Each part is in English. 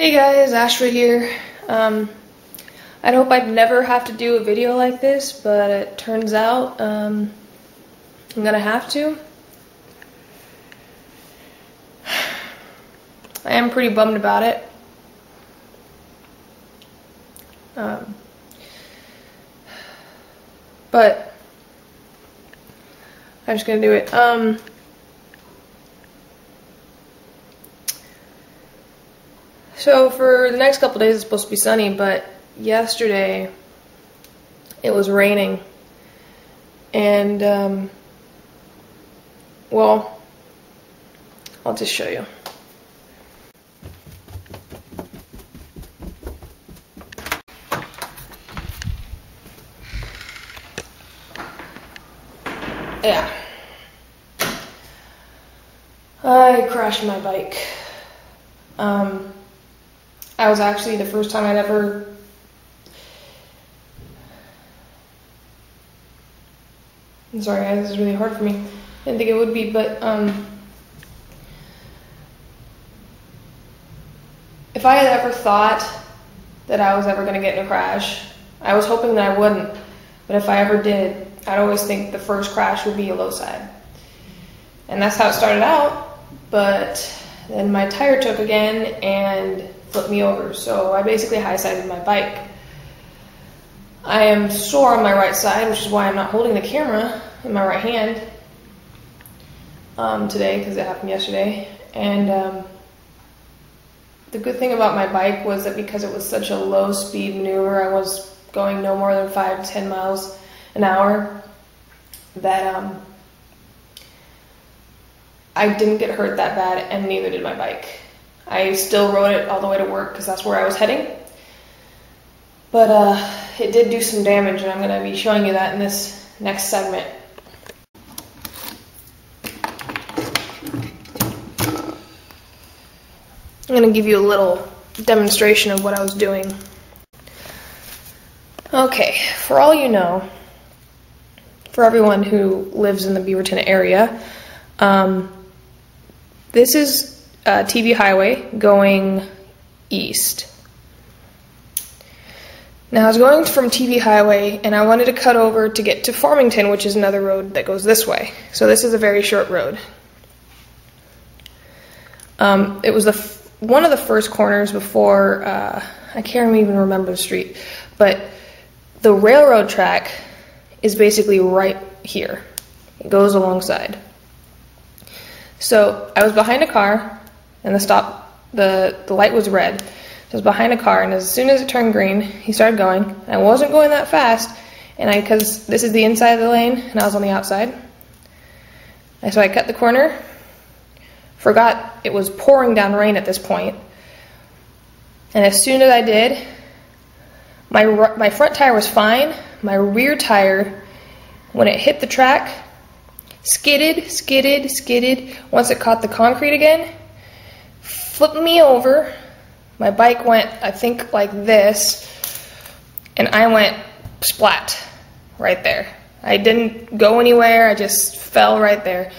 Hey guys, Ashra here. I'd hope I'd never have to do a video like this, but it turns out I'm gonna have to. I am pretty bummed about it. But I'm just gonna do it. So for the next couple days it's supposed to be sunny, but yesterday it was raining, and well, I'll just show you. Yeah, I crashed my bike. I was actually the first time I'd ever I'm sorry guys, this is really hard for me. Didn't think it would be, but if I had ever thought that I was ever going to get in a crash, I was hoping that I wouldn't, but if I ever did, I'd always think the first crash would be a low side. And that's how it started out, but then my tire took again and flipped me over, so I basically high-sided my bike. I am sore on my right side, which is why I'm not holding the camera in my right hand today, because it happened yesterday. And the good thing about my bike was that because it was such a low-speed maneuver, I was going no more than 5 to 10 miles an hour, that I didn't get hurt that bad, and neither did my bike. I still rode it all the way to work because that's where I was heading. But it did do some damage, and I'm going to be showing you that in this next segment. I'm going to give you a little demonstration of what I was doing. Okay, for all you know, for everyone who lives in the Beaverton area, this is TV highway going east. Now I was going from TV highway and I wanted to cut over to get to Farmington, which is another road that goes this way. So this is a very short road. It was one of the first corners before, I can't even remember the street, but the railroad track is basically right here. It goes alongside. So I was behind a car, and the light was red. So I was behind a car, and as soon as it turned green, he started going. And I wasn't going that fast, and because this is the inside of the lane, and I was on the outside. And so I cut the corner, forgot it was pouring down rain at this point, and as soon as I did, my front tire was fine. My rear tire, when it hit the track, skidded. Once it caught the concrete again, flipped me over. My bike went, I think, like this, and I went splat right there. I didn't go anywhere, I just fell right there.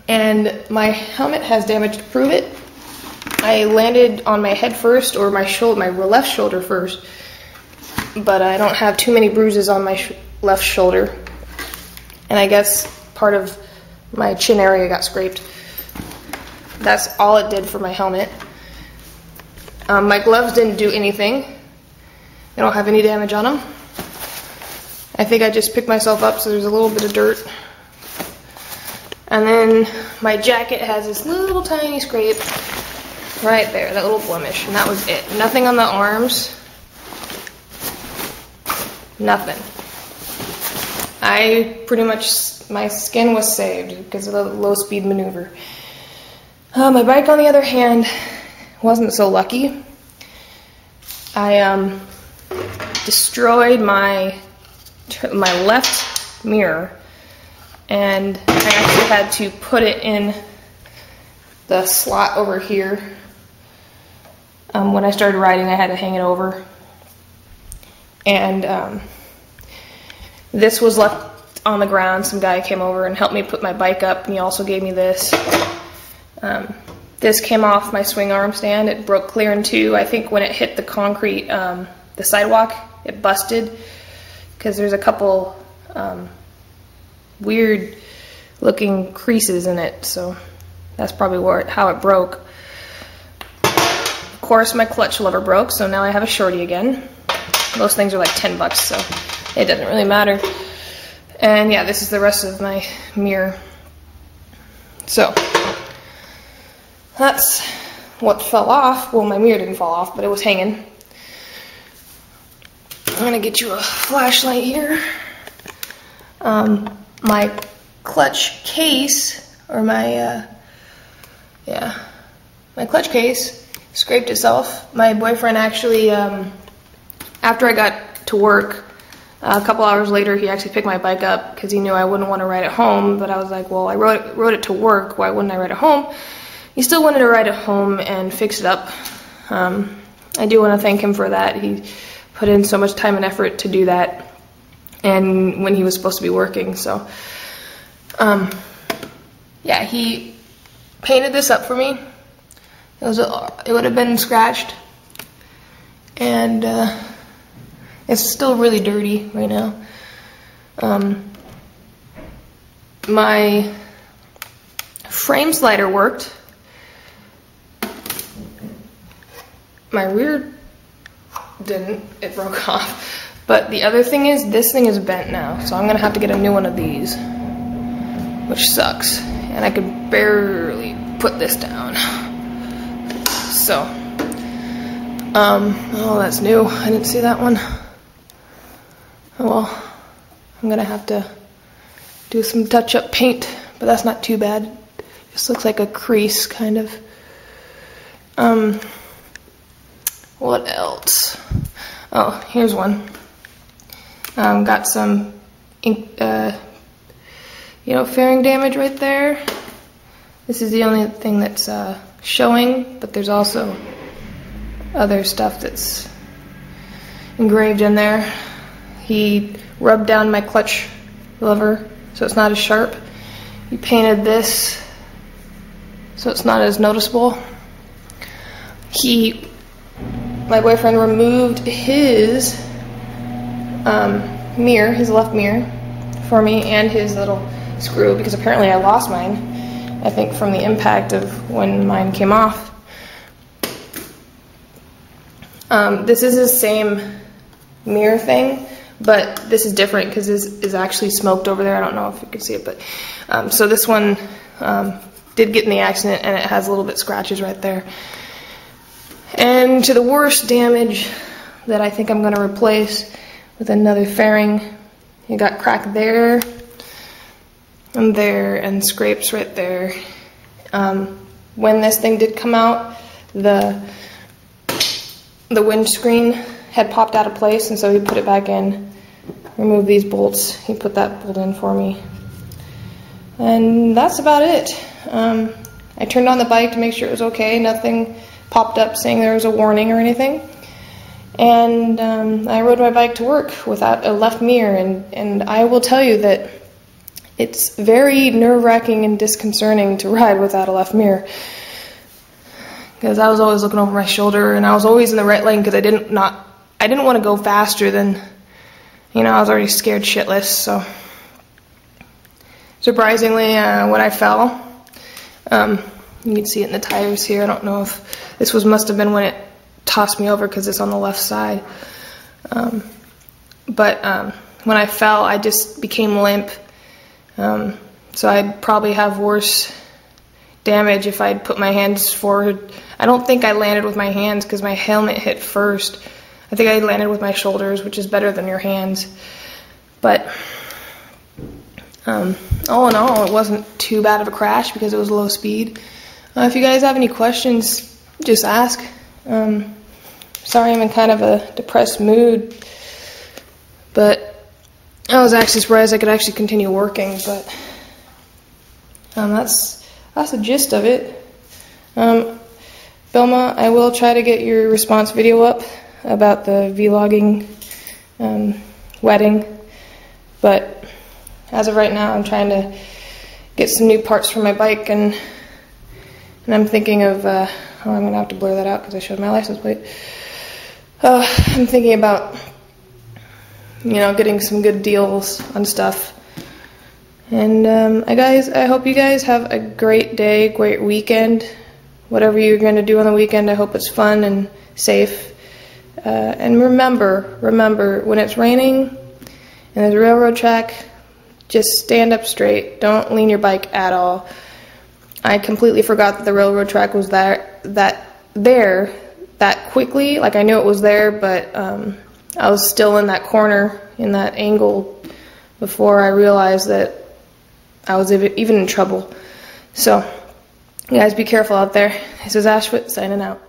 And my helmet has damage to prove it. I landed on my head first, or my left shoulder first, but I don't have too many bruises on my left shoulder. And I guess part of my chin area got scraped. That's all it did for my helmet. My gloves didn't do anything. They don't have any damage on them. I think I just picked myself up, so there's a little bit of dirt. And then my jacket has this little tiny scrape right there, that little blemish, and that was it. Nothing on the arms. Nothing. I pretty much, my skin was saved because of the low-speed maneuver. My bike, on the other hand, wasn't so lucky. I destroyed my left mirror, and I actually had to put it in the slot over here. When I started riding, I had to hang it over. And this was left on the ground. Some guy came over and helped me put my bike up, and he also gave me this. this came off my swing arm stand. It broke clear in two. I think when it hit the concrete, the sidewalk, it busted because there's a couple weird looking creases in it, so that's probably how it broke. Of course, my clutch lever broke, so now I have a shorty again. Those things are like 10 bucks, so it doesn't really matter. And yeah, this is the rest of my mirror. So that's what fell off. Well, my mirror didn't fall off, but it was hanging. I'm gonna get you a flashlight here. My clutch case, or my clutch case scraped itself. My boyfriend actually, after I got to work, a couple hours later, he actually picked my bike up because he knew I wouldn't want to ride it home, but I was like, well, I rode it to work, why wouldn't I ride it home? He still wanted to ride it home and fix it up. I do want to thank him for that. He put in so much time and effort to do that, and when he was supposed to be working, so yeah, he painted this up for me. It would have been scratched, and it's still really dirty right now. My frame slider worked. My rear didn't, it broke off. But the other thing is, this thing is bent now, so I'm gonna have to get a new one of these, which sucks. And I could barely put this down. So, oh, that's new. I didn't see that one. Oh well, I'm gonna have to do some touch-up paint, but that's not too bad. Just looks like a crease, kind of. What else? Oh, here's one. Got some ink, fairing damage right there. This is the only thing that's showing, but there's also other stuff that's engraved in there. He rubbed down my clutch lever so it's not as sharp. He painted this so it's not as noticeable. My boyfriend removed his mirror, his left mirror, for me, and his little screw, because apparently I lost mine, I think from the impact of when mine came off. This is the same mirror thing, but this is different because this is actually smoked over there. I don't know if you can see it, but so this one did get in the accident, and it has a little bit scratches right there. And to the worst damage that I think I'm going to replace with another fairing, you got crack there and scrapes right there. When this thing did come out, the windscreen had popped out of place, and so he put it back in, removed these bolts. He put that bolt in for me. And that's about it. I turned on the bike to make sure it was okay. Nothing popped up saying there was a warning or anything. And I rode my bike to work without a left mirror, and I will tell you that it's very nerve-wracking and disconcerting to ride without a left mirror, because I was always looking over my shoulder, and I was always in the right lane because I didn't want to go faster than, I was already scared shitless. So surprisingly, when I fell, you can see it in the tires here. I don't know if this must have been when it tossed me over, because it's on the left side. But when I fell, I just became limp. So I'd probably have worse damage if I'd put my hands forward. I don't think I landed with my hands because my helmet hit first. I think I landed with my shoulders, which is better than your hands. But all in all, it wasn't too bad of a crash because it was low speed. If you guys have any questions, just ask. Sorry I'm in kind of a depressed mood, but I was actually surprised I could actually continue working. But that's the gist of it. Belma, I will try to get your response video up about the vlogging wedding, but as of right now, I'm trying to get some new parts for my bike and And I'm thinking of, oh, I'm going to have to blur that out because I showed my license plate. I'm thinking about, you know, getting some good deals on stuff. And I hope you guys have a great day, great weekend. Whatever you're going to do on the weekend, I hope it's fun and safe. And remember, when it's raining and there's a railroad track, just stand up straight. Don't lean your bike at all. I completely forgot that the railroad track was there that quickly. Like, I knew it was there, but I was still in that corner, in that angle, before I realized that I was even in trouble. So, you guys be careful out there. This is Ashwit signing out.